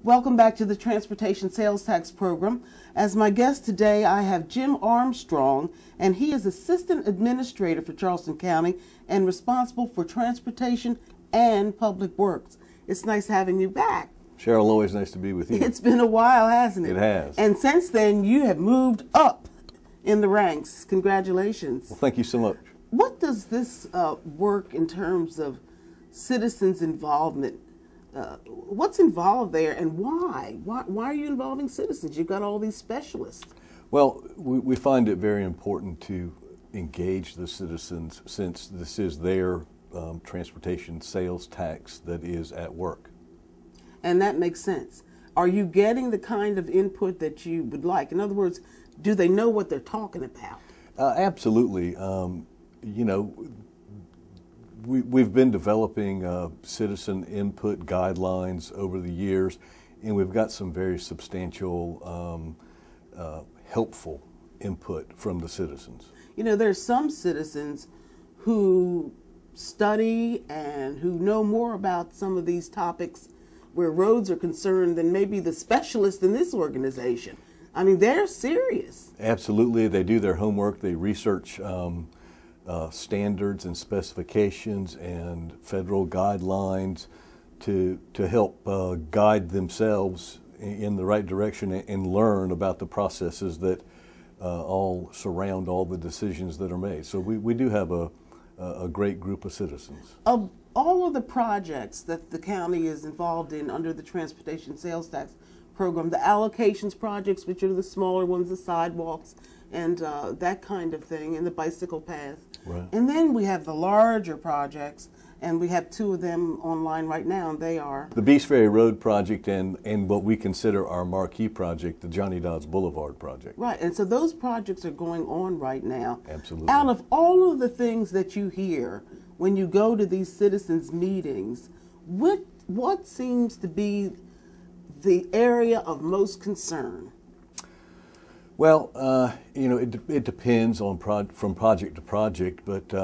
Welcome back to the Transportation Sales Tax Program. As my guest today, I have Jim Armstrong, and he is Assistant Administrator for Charleston County and responsible for transportation and public works. It's nice having you back. Cheryl, always nice to be with you. It's been a while, hasn't it? It has. And since then, you have moved up in the ranks. Congratulations. Well, thank you so much. What does this work in terms of citizens' involvement? What's involved there, and why? Why are you involving citizens? You've got all these specialists. Well, we find it very important to engage the citizens since this is their transportation sales tax that is at work. And that makes sense. Are you getting the kind of input that you would like? In other words, do they know what they're talking about? Absolutely. You know, we've been developing citizen input guidelines over the years, and we've got some very substantial, helpful input from the citizens. You know, there's some citizens who study and who know more about some of these topics where roads are concerned than maybe the specialists in this organization. I mean, they're serious. Absolutely. They do their homework. They research standards and specifications and federal guidelines to help guide themselves in the right direction and learn about the processes that all surround all the decisions that are made. So we do have a great group of citizens. Of all of the projects that the county is involved in under the Transportation Sales Tax Program, the allocations projects, which are the smaller ones, the sidewalks, and that kind of thing, and the bicycle path. Right. And then we have the larger projects, and we have two of them online right now, and they are the Beast Ferry Road project and what we consider our marquee project, the Johnny Dodds Boulevard project. right. And so those projects are going on right now. Absolutely. Out of all of the things that you hear when you go to these citizens' meetings, what seems to be the area of most concern? Well, you know, it depends on from project to project, but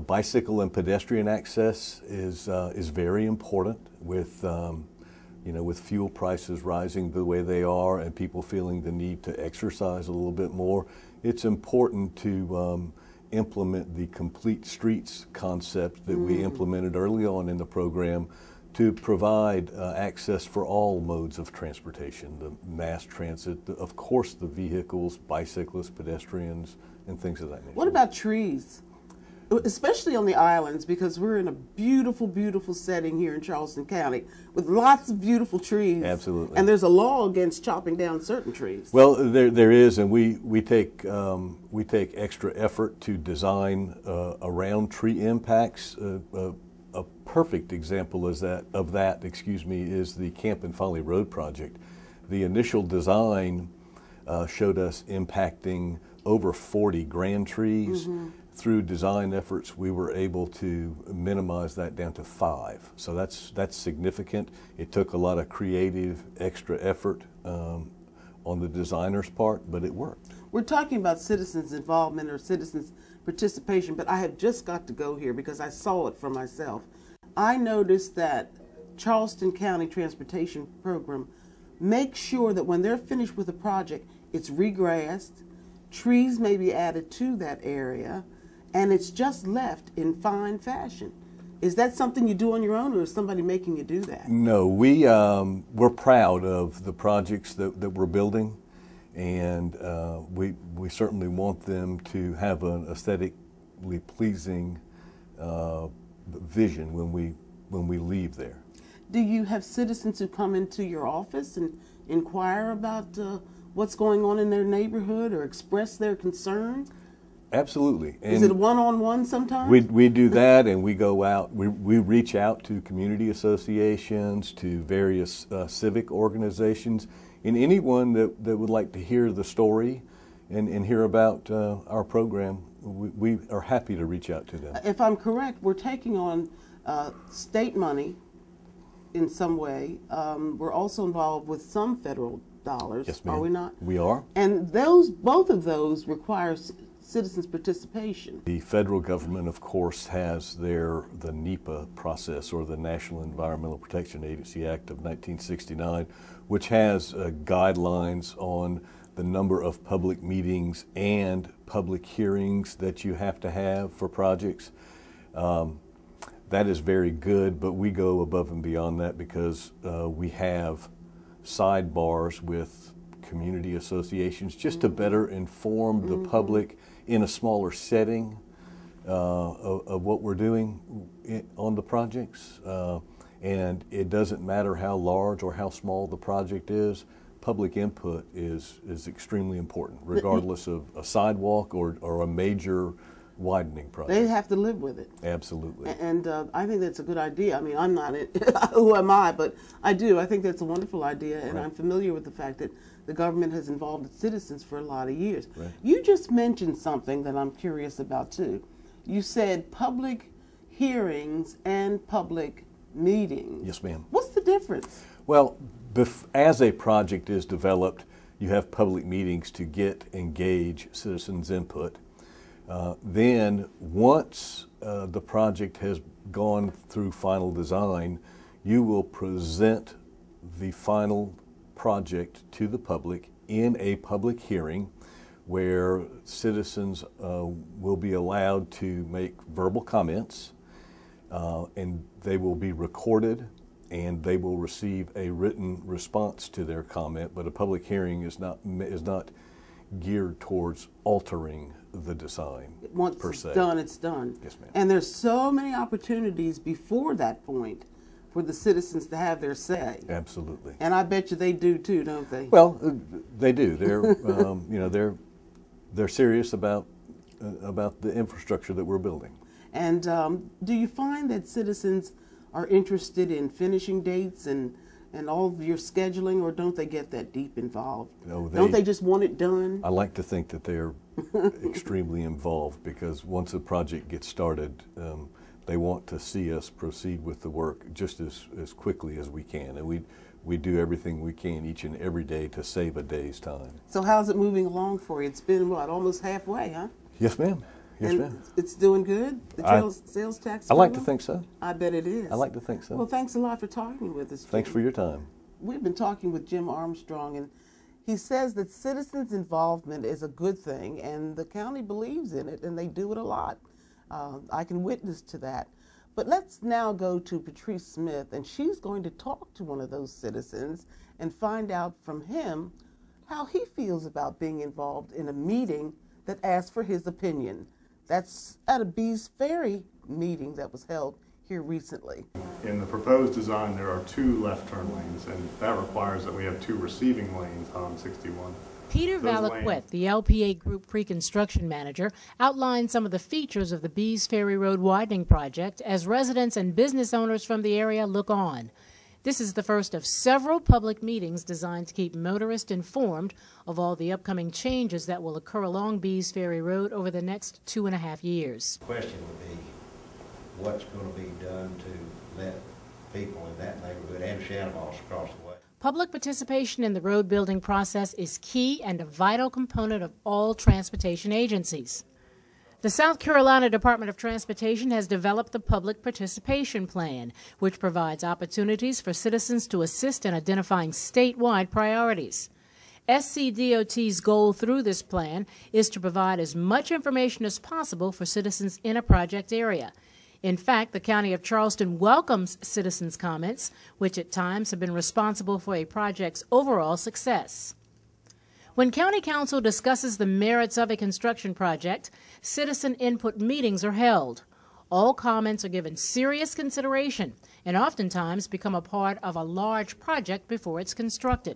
bicycle and pedestrian access is very important with you know, with fuel prices rising the way they are and people feeling the need to exercise a little bit more. It's important to implement the complete streets concept that we implemented early on in the program to provide access for all modes of transportation, the mass transit, of course the vehicles, bicyclists, pedestrians, and things of that nature. What about trees? Especially on the islands, because we're in a beautiful, beautiful setting here in Charleston County with lots of beautiful trees. Absolutely. And there's a law against chopping down certain trees. Well, there is, and we take extra effort to design around tree impacts. A perfect example of that is the Camp and Folly Road project. The initial design showed us impacting over 40 grand trees. Through design efforts, we were able to minimize that down to 5. So that's significant. It took a lot of creative extra effort on the designer's part, but it worked. We're talking about citizens' involvement or citizens' participation, but I have just got to go here because I saw it for myself. I noticed that Charleston County Transportation Program makes sure that when they're finished with a project, it's regrassed, trees may be added to that area, and it's just left in fine fashion. Is that something you do on your own, or is somebody making you do that? No, we're proud of the projects that we're building, and we certainly want them to have an aesthetically pleasing vision when we leave there. Do you have citizens who come into your office and inquire about what's going on in their neighborhood or express their concern? Absolutely. And is it one-on-one sometimes? We do that, and we go out, we reach out to community associations, to various civic organizations, and anyone that would like to hear the story and hear about our program, we are happy to reach out to them. If I'm correct, we're taking on state money in some way. We're also involved with some federal dollars, Yes, ma'am. are we not? We are. And both of those require citizens' participation? The federal government, of course, has the NEPA process, or the National Environmental Protection Agency Act of 1969, which has guidelines on the number of public meetings and public hearings that you have to have for projects. That is very good, but we go above and beyond that because we have sidebars with community associations just to better inform the public in a smaller setting of what we're doing on the projects. And it doesn't matter how large or how small the project is, public input is extremely important, regardless of a sidewalk or a major widening project. They have to live with it. Absolutely. And I think that's a good idea. I mean, I'm not it. Who am I? But I do. I think that's a wonderful idea, and I'm familiar with the fact that the government has involved its citizens for a lot of years. Right. You just mentioned something that I'm curious about too. You said public hearings and public meetings. Yes, ma'am. What's the difference? Well, as a project is developed, you have public meetings to engage citizens' input. Then once the project has gone through final design, you will present the final project to the public in a public hearing where citizens will be allowed to make verbal comments, and they will be recorded, and they will receive a written response to their comment. But a public hearing is not geared towards altering the design. Once per it's se. done, it's done. Yes, ma'am. And there's so many opportunities before that point for the citizens to have their say. Absolutely. And I bet you they do too, don't they? Well, they do. They're you know, they're serious about the infrastructure that we're building. And do you find that citizens are interested in finishing dates and all of your scheduling, or don't they get that deep involved? No, don't they just want it done? I like to think that they're extremely involved, because once a project gets started, they want to see us proceed with the work just as quickly as we can. And we do everything we can each and every day to save a day's time. So how's it moving along for you? It's been, what, almost halfway, huh? Yes, ma'am. Yes, ma'am. It's doing good? The sales tax? I like to think so. I bet it is. I like to think so. Well, thanks a lot for talking with us, Jim. Thanks for your time. We've been talking with Jim Armstrong, and he says that citizens' involvement is a good thing, and the county believes in it, and they do it a lot. I can witness to that. But let's now go to Patrice Smith, and she's going to talk to one of those citizens and find out from him how he feels about being involved in a meeting that asks for his opinion. That's at a Bees Ferry meeting that was held here recently. In the proposed design, there are 2 left turn lanes, and that requires that we have 2 receiving lanes on 61. Peter Valaquette, the LPA Group pre-construction manager, outlined some of the features of the Bees Ferry Road widening project as residents and business owners from the area look on. This is the first of several public meetings designed to keep motorists informed of all the upcoming changes that will occur along Bees Ferry Road over the next 2.5 years. The question would be, what's going to be done to let people in that neighborhood and Shannon-Moss across the way? Public participation in the road building process is key and a vital component of all transportation agencies. The South Carolina Department of Transportation has developed the Public Participation Plan, which provides opportunities for citizens to assist in identifying statewide priorities. SCDOT's goal through this plan is to provide as much information as possible for citizens in a project area. In fact, the County of Charleston welcomes citizens' comments, which at times have been responsible for a project's overall success. When County Council discusses the merits of a construction project, citizen input meetings are held. All comments are given serious consideration and oftentimes become a part of a large project before it's constructed.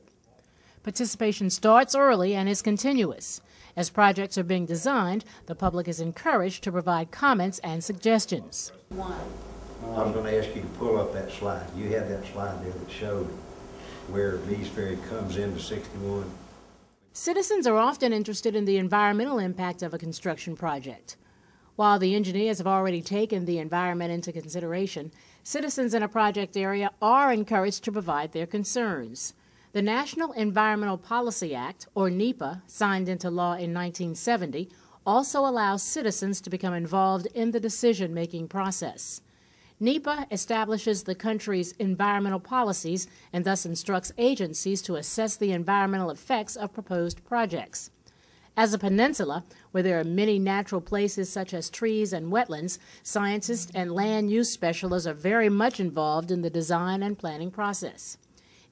Participation starts early and is continuous. As projects are being designed, the public is encouraged to provide comments and suggestions. I was going to ask you to pull up that slide. You had that slide there that showed where Bees Ferry comes into 61. Citizens are often interested in the environmental impact of a construction project. While the engineers have already taken the environment into consideration, citizens in a project area are encouraged to provide their concerns. The National Environmental Policy Act, or NEPA, signed into law in 1970, also allows citizens to become involved in the decision-making process. NEPA establishes the country's environmental policies and thus instructs agencies to assess the environmental effects of proposed projects. As a peninsula, where there are many natural places such as trees and wetlands, scientists and land use specialists are very much involved in the design and planning process.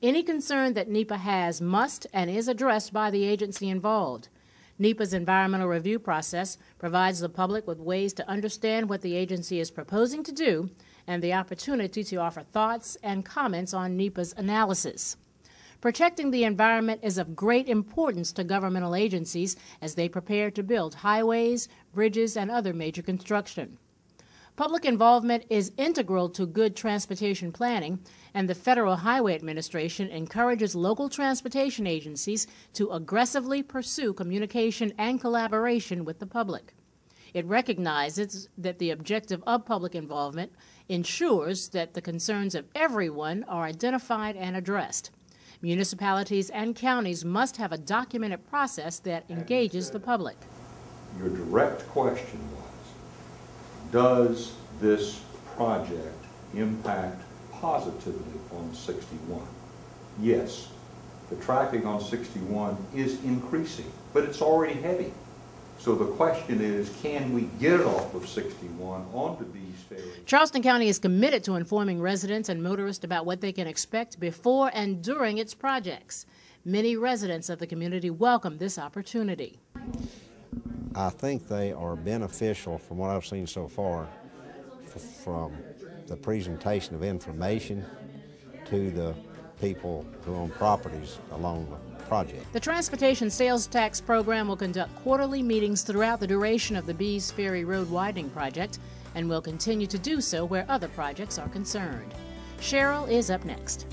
Any concern that NEPA has must and is addressed by the agency involved. NEPA's environmental review process provides the public with ways to understand what the agency is proposing to do and the opportunity to offer thoughts and comments on NEPA's analysis. Protecting the environment is of great importance to governmental agencies as they prepare to build highways, bridges, and other major construction. Public involvement is integral to good transportation planning, and the Federal Highway Administration encourages local transportation agencies to aggressively pursue communication and collaboration with the public. It recognizes that the objective of public involvement ensures that the concerns of everyone are identified and addressed. Municipalities and counties must have a documented process that engages the public. Your direct question was, does this project impact positively on 61? Yes, the traffic on 61 is increasing, but it's already heavy. So the question is, can we get it off of 61 onto Bees Ferry? Charleston County is committed to informing residents and motorists about what they can expect before and during its projects. Many residents of the community welcome this opportunity. I think they are beneficial from what I've seen so far, from the presentation of information to the people who own properties along the project. The Transportation Sales Tax Program will conduct quarterly meetings throughout the duration of the Bees Ferry Road Widening Project and will continue to do so where other projects are concerned. Cheryl is up next.